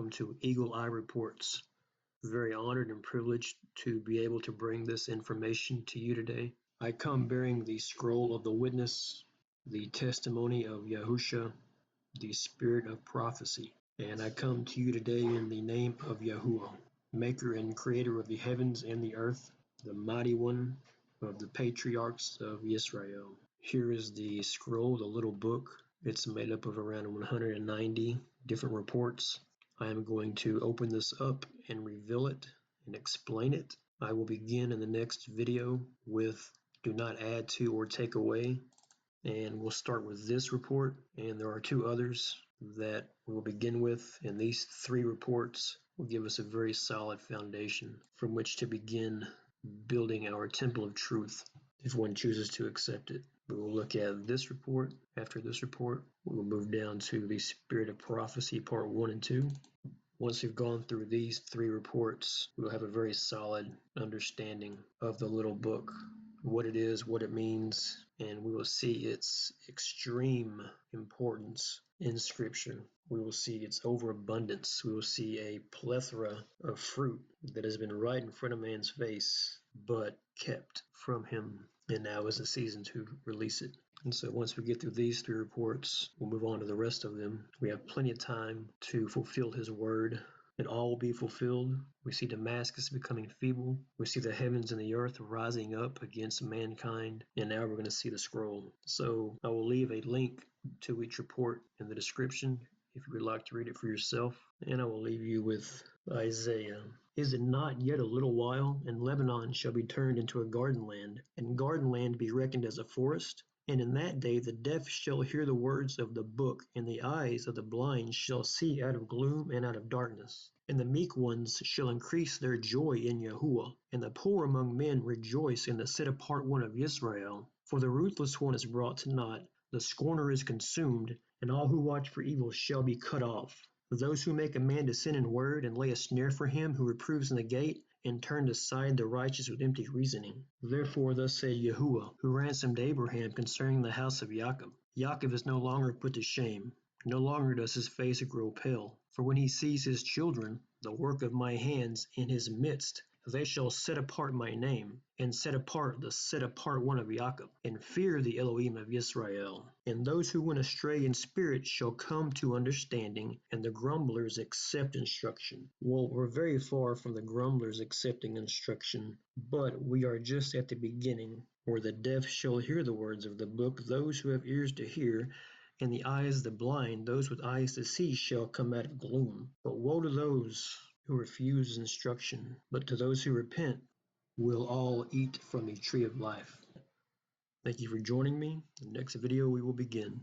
welcome to Eagle Eye Reports. Very honored and privileged to be able to bring this information to you today. I come bearing the scroll of the witness, the testimony of Yahusha, the spirit of prophecy. And I come to you today in the name of Yahuwah, maker and creator of the heavens and the earth, the mighty one of the patriarchs of Israel. Here is the scroll, the little book. It's made up of around 190 different reports. I am going to open this up and reveal it and explain it. I will begin in the next video with do not add to or take away. And we'll start with this report, and there are two others that we'll begin with, and these three reports will give us a very solid foundation from which to begin building our temple of truth if one chooses to accept it. We will look at this report. After this report, we will move down to the Spirit of Prophecy, Part 1 and 2. Once we've gone through these three reports, we will have a very solid understanding of the little book, what it is, what it means, and we will see its extreme importance in Scripture. We will see its overabundance. We will see a plethora of fruit that has been right in front of man's face, but kept from him. And now is the season to release it. And so once we get through these three reports, we'll move on to the rest of them. We have plenty of time to fulfill his word. And all will be fulfilled. We see Damascus becoming feeble. We see the heavens and the earth rising up against mankind. And now we're going to see the scroll. So I will leave a link to each report in the description if you would like to read it for yourself. And I will leave you with Isaiah. Is it not yet a little while, and Lebanon shall be turned into a garden land, and garden land be reckoned as a forest? And in that day the deaf shall hear the words of the book, and the eyes of the blind shall see out of gloom and out of darkness. And the meek ones shall increase their joy in Yahuwah, and the poor among men rejoice in the set-apart one of Israel. For the ruthless one is brought to naught, the scorner is consumed, and all who watch for evil shall be cut off. Those who make a man to sin in word, and lay a snare for him who reproves in the gate, and turned aside the righteous with empty reasoning. Therefore thus said Yahuwah, who ransomed Abraham concerning the house of Jacob. Jacob is no longer put to shame, no longer does his face grow pale. For when he sees his children, the work of my hands, in his midst, they shall set apart my name, and set apart the set-apart one of Jacob, and fear the Elohim of Israel. And those who went astray in spirit shall come to understanding, and the grumblers accept instruction. Well, we're very far from the grumblers accepting instruction, but we are just at the beginning, where the deaf shall hear the words of the book, those who have ears to hear, and the eyes of the blind, those with eyes to see, shall come out of gloom. But woe to those who refuse instruction, but to those who repent will all eat from the tree of life. Thank you for joining me. In the next video we will begin.